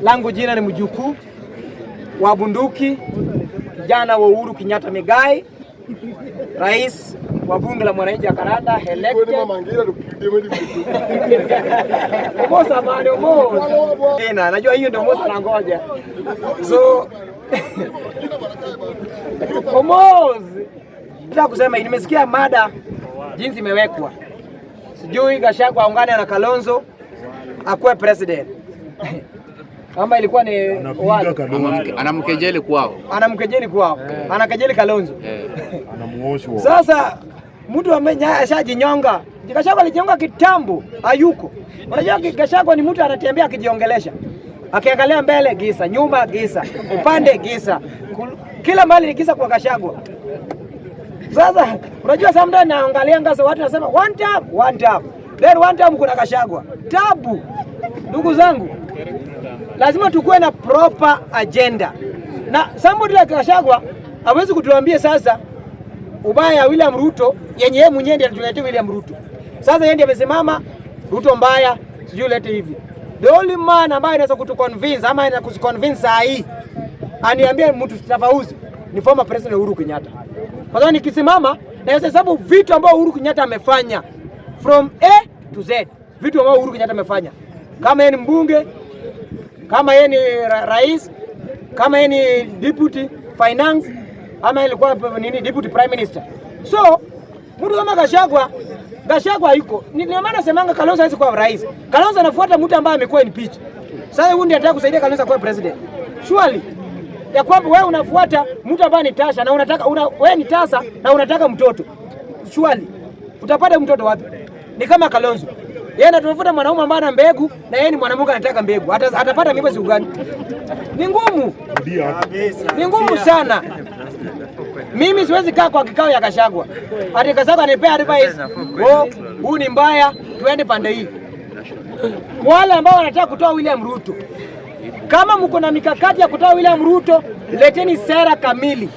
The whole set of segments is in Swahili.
langu jina ni mjukuu wa bunduki, kijana wa Uhuru Kenyatta Migai, rais wa bunge la mwananchi wa Karanda elected. Mosa bado mosa. Najua hiyo ndio mosa nangoja. So Omozi. Nataka kusema nimesikia mada jinsi imewekwa. Sijui Gachagua aungane na Kalonzo akuwe president. Kama ilikuwa ni anamkejeli kwao. Anamkejeli kwao. Anakejeli Kalonzo. Anamuoshwa. Sasa mtu ameshajinyonga. Gachagua alijinyonga kitambo, hayuko. Unajua Gachagua ni mtu anatembea akijiongelesha. Akiangalia mbele gisa, nyuma gisa, upande gisa. Kila mahali ni gisa kwa Gachagua. Sasa unajua sometimes naangalia ngazo watu nasema one tap. Then one time kuna Gachagua. Tabu. Ndugu zangu, lazima tukue na proper agenda. Na somebody like Gachagua hawezi kutuambia sasa ubaya ya William Ruto yenye yeye mwenyewe ndiye anatuletea William Ruto. Sasa yeye ndiye amesimama Ruto mbaya, sijui lete hivi. The only man ambaye anaweza kutuconvince ama anaweza kuconvince saa hii aniambie mtu tofauti ni former president Uhuru Kenyatta. Kwa sababu nikisimama na sababu vitu ambavyo Uhuru Kenyatta amefanya from A to Z, vitu ambavyo Uhuru Kenyatta amefanya. Kama yeye ni mbunge, kama yeye ni rais, kama yeye ni deputy finance, ama ilikuwa nini deputy prime minister. So mtu kama Gachagua yuko. Ni maana semanga Kalonzo hawezi kuwa rais. Kalonzo anafuata mtu ambaye amekuwa impeach. Sasa huyu ndiye anataka kusaidia Kalonzo kuwa president. Surely ya kwamba wewe unafuata mtu ambaye ni tasha na unataka wewe ni tasa na unataka mtoto. Surely utapata mtoto wapi? Ni kama Kalonzo. Yeye anatafuta mwanaume ambaye ana mbegu na yeye ni mwanamke anataka mbegu. Atapata mimba siku gani? Ni ngumu. Ni ngumu sana. Mimi siwezi kaa kwa kikao ya Gachagua. Ati Gachagua anipea advice, huu ni mbaya, tuende pande hii. Wale ambao wanataka kutoa William Ruto, kama mko na mikakati ya kutoa William Ruto, leteni sera kamili.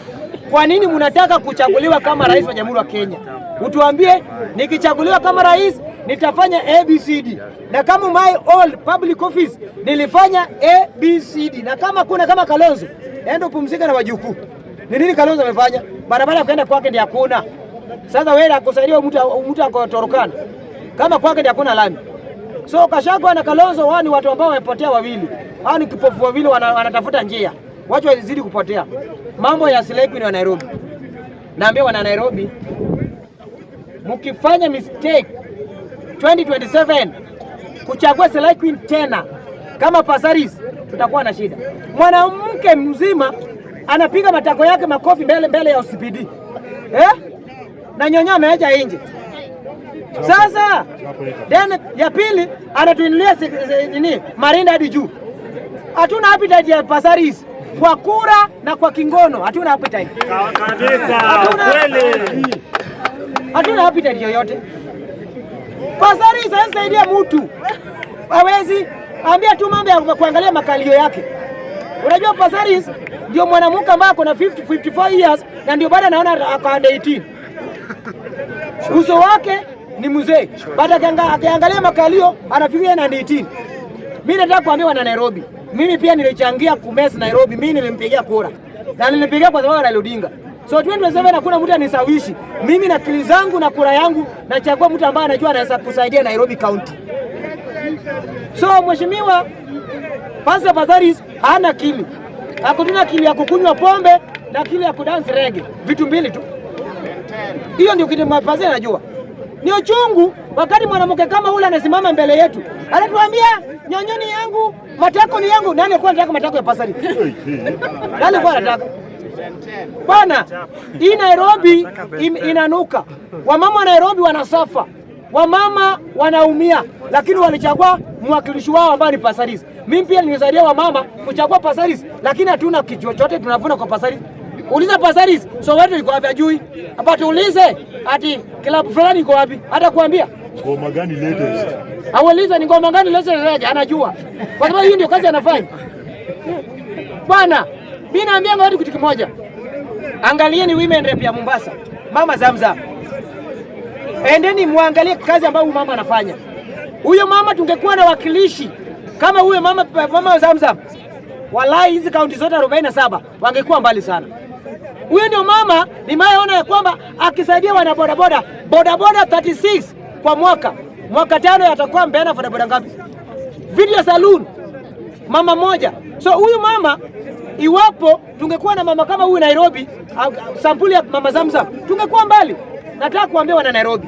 Kwa nini mnataka kuchaguliwa kama rais wa Jamhuri ya Kenya? Utuambie, nikichaguliwa kama rais nitafanya ABCD. Na kama my all public office nilifanya ABCD. Na kama kuna kama Kalonzo, enda upumzika na wajukuu. Ni nini Kalonzo amefanya? Barabara kwenda kwake ndiye hakuna. Sasa wewe akusaidia mtu akotorokana. Kama kwake ndiye hakuna lami. So Gachagua na Kalonzo wao ni watu ambao wamepotea wawili. Hao ni kipofu wawili wanatafuta njia. Wacha wazidi kupotea. Mambo ya Silai Queen wa Nairobi. Naambia wana Nairobi, mkifanya mistake 2027 kuchagua Silai Queen tena kama Pasaris, tutakuwa na shida. Mwanamke mzima anapiga matako yake makofi mbele ya OCPD. Na nyonya ameacha nje. Sasa then ya pili anatuinulia nini? Marinda hadi juu. Hatuna appetite ya Pasaris kwa kura na kwa kingono. Hatuna appetite. Kabisa. Kweli. Hatuna appetite yoyote. Pasaris haisaidie mtu. Hawezi ambia tu mambo ya kuangalia makalio yake. Unajua Pasaris ndio mwanamke ambaye ako na 54 years na ndio bado anaona akaenda 18. Uso wake ni mzee. Baada akiangalia makalio anafikiria na 18. Mimi nataka kuambia wana Nairobi, mimi pia nilichangia kumesi Nairobi, mimi nilimpigia kura. Na nilipigia kwa sababu Raila Odinga. So 2027 hakuna mtu anisawishi. Mimi na akili zangu na kura yangu nachagua mtu ambaye anajua anaweza kusaidia Nairobi County. So mheshimiwa Pastor Pasaris hana akili. Hakuna akili ya kukunywa pombe na akili ya kudance reggae. Vitu mbili tu. Hiyo ndio kitu Pasaris anajua. Ni uchungu wakati mwanamke kama ule anasimama mbele yetu. Anatuambia nyonyoni yangu, matako ni yangu. Nani alikuwa anataka matako ya Pasaris? Nani alikuwa anataka? Bwana, hii Nairobi inanuka. Wamama wa Nairobi wanasafa. Wamama wanaumia, lakini walichagua mwakilishi wao ambaye ni Pasaris. Mimi pia nilisaidia wamama kuchagua Pasaris, lakini hatuna kitu chochote tunavuna kwa Pasaris. Uliza Pasaris, Soweto iko wapi ajui? Hapa tuulize ati klabu fulani iko wapi? Hata kuambia ngoma gani latest? Auliza ni ngoma gani latest, anajua. Kwa sababu hiyo ndio kazi anafanya. Bwana, mimi naambia watu kitu kimoja. Angalieni women rep ya Mombasa. Mama Zamzam. Endeni muangalie kazi ambayo mama anafanya. Huyo mama tungekuwa na wakilishi Kama huyo mama Zamzam, wallahi hizi kaunti zote 47 wangekuwa mbali sana. Huyo ndio mama nimeona ya kwamba akisaidia wana bodaboda 36 kwa mwaka 5 yatakuwa mbeana bodaboda ngapi? Video saloon mama moja. So huyu mama, iwapo tungekuwa na mama kama huyu Nairobi, sampuli ya mama Zamzam, tungekuwa mbali. Nataka kuambia wana Nairobi,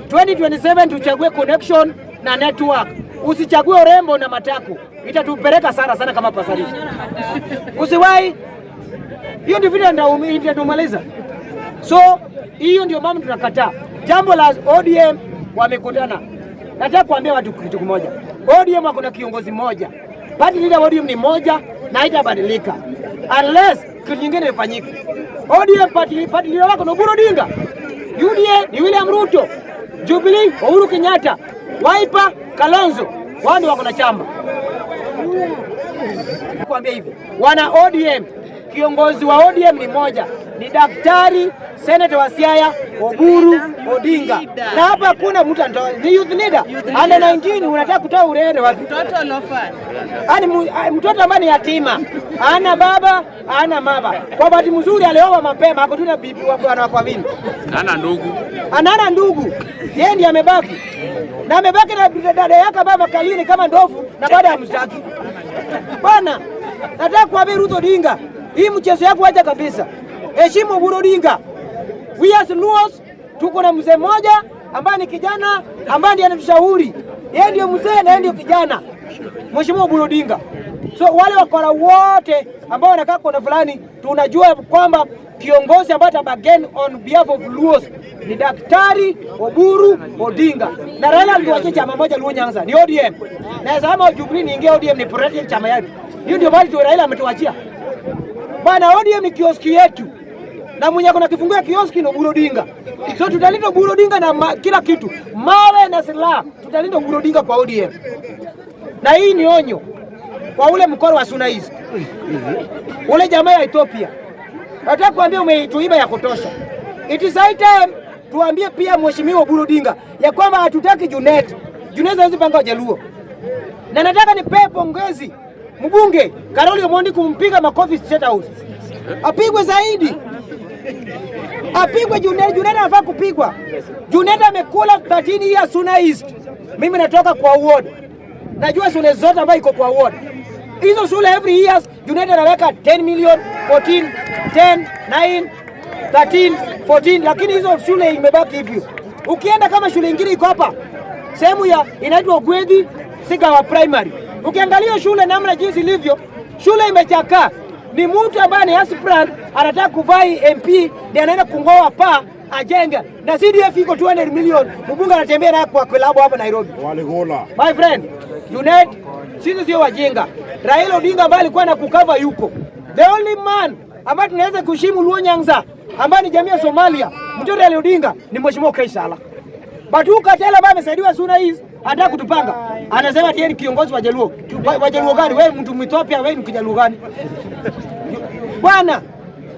2027 tuchague connection na network. Usichague urembo na matako, itatupeleka sana kama pasalisha. Usiwahi. Hiyo ndio video ndio tumaliza. So hiyo ndio mama tunakataa. Jambo la ODM wamekutana. Nataka kuambia watu kitu kimoja. ODM wako na kiongozi mmoja. Party leader ODM ni moja na haitabadilika unless kitu kingine ifanyike. ODM party leader wako ni Oburu Odinga. UDA ni William Ruto. Jubilee Uhuru Kenyatta. Wiper Kalonzo. Wao wako na chama. Kuambia hivi, wana ODM, kiongozi wa ODM ni moja, ni Daktari Senator wa Siaya Oburu Odinga. Na hapa hakuna mtu ni youth leader. Under 19 unataka kutoa urende wapi? Mtoto lofa. Mtoto ambaye ni yatima. Ana baba, ana mama. Kwa bahati mzuri alioa mapema, hapo tuna bibi wa bwana kwa vini. Ana ndugu. Yeye ndiye amebaki. Na amebaki na dada yake baba kalini kama ndovu na baada ya mstaki. Bwana, nataka kuambia Ruto Odinga, hii mchezo yako acha kabisa. Heshimu Oburu Odinga. We as Luos tuko na mzee mmoja ambaye ni kijana ambaye ndiye anatushauri. Yeye ndio mzee na yeye ndio kijana. Mheshimiwa Oburu Odinga. So wale wakora wote ambao wanakaa kona fulani, tunajua kwamba kiongozi ambaye atabagain on behalf of Luos ni Daktari Oburu Odinga. Na Raila aliwacha chama moja Luo Nyanza ni ODM. Na zama Jubilee ni ingia ODM ni project chama yake. Hiyo ndio bali Raila ametuachia. Bwana, ODM ni kioski yetu. Na mwenye kuna kifungua kioski ni Oburu Odinga. So tutalinda Oburu Odinga na kila kitu. Mawe na silaha. Tutalinda Oburu Odinga kwa ODM. Na hii ni onyo kwa ule mkoro wa Suna East. Ule jamaa ya Ethiopia. Nataka kuambia umeituiba ya kutosha. It is high time tuambie pia Mheshimiwa Oburu Odinga ya kwamba hatutaki Junet. Junet hawezi panga Wajaluo. Na nataka nipe pongezi mbunge Karoli Omondi kumpiga makofi State House. Apigwe zaidi. Apigwe Junet. Junet anafaa kupigwa. Junet amekula 13 years Suna East. Mimi natoka kwa ward. Najua shule zote ambazo iko kwa ward. Hizo shule every years Junet anaweka 10 million, 14, 10, 9, 13, 14, lakini hizo shule imebaki hivyo. Ukienda kama shule nyingine iko hapa, sehemu ya inaitwa Ogwedi Sigawa Primary. Ukiangalia shule namna jinsi ilivyo, shule imechakaa. Ni mtu ambaye ni aspirant anataka kuvai MP ndiye anaenda kungoa pa ajenga. Na CDF iko 200 million, mbunge anatembea naye kwa klabu hapa Nairobi. Waligola. My friend, Junet, sisi sio wajinga. Raila Odinga ambaye alikuwa na kukava yuko. The only man ambaye tunaweza kuheshimu Luo Nyanza ambaye ni jamii ya Somalia, mtoto Raila Odinga ni Mheshimiwa Kaisala. Batu Katela ambaye amesaidiwa Suna East anataka kutupanga. Anasema tayari kiongozi wa Jaluo. Wajaluo gani? Wewe mtu Ethiopia, wewe ni Kijaluo gani? Bwana,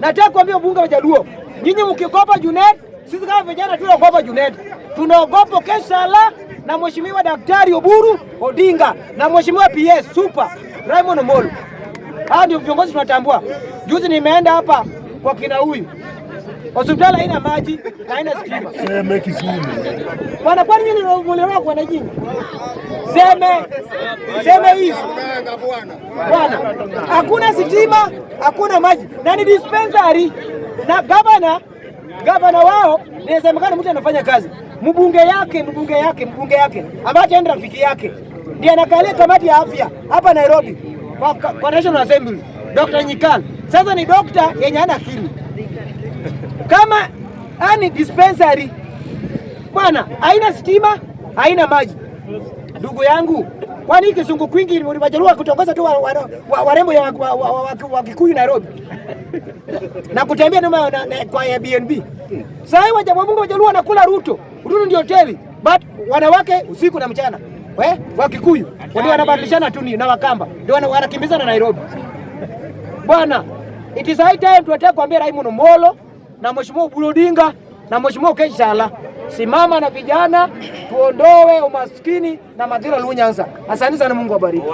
nataka kuambia bunge wa Jaluo, nyinyi mkikopa Junet, sisi kama vijana tunaogopa Junet. Tunaogopa Kaisala na Mheshimiwa Daktari Oburu Odinga na Mheshimiwa PS Super Raymond Omolo. Hao ndio viongozi tunatambua. Juzi nimeenda hapa kwa kina huyu. Hospitali haina maji, haina stima. Seme Kisumu. Bwana, kwani nyinyi mliolewa kwa nini? Seme hizi. Bwana, hakuna stima, hakuna maji. Na ni dispensary na gavana wao inasemekana mtu anafanya kazi. Mbunge yake ambaye tena rafiki yake ndiye anakalia kamati ya afya hapa Nairobi kwa National Assembly, Dr. Nyikal. Sasa ni dokta yenye ana akili. Kama ani dispensary bwana, haina stima, haina maji. Ndugu yangu, kwani Kisungu kwingi Wajaluo kutongoza tu warembo wa Kikuyu Nairobi na kutembea kwa Airbnb. Sasa hivi Wajaluo wanakula Ruto ndio hoteli, but wanawake usiku na mchana wa Kikuyu ndio wanabadilishana tu na Wakamba ndio wanakimbizana Nairobi. Bwana, it is high time tunataka kuambia Raymond Omolo na Mheshimiwa Oburu Odinga na mheshimiwa Keshala, simama na vijana tuondoe umaskini na madhila Luo Nyanza. Asante sana, Mungu abariki.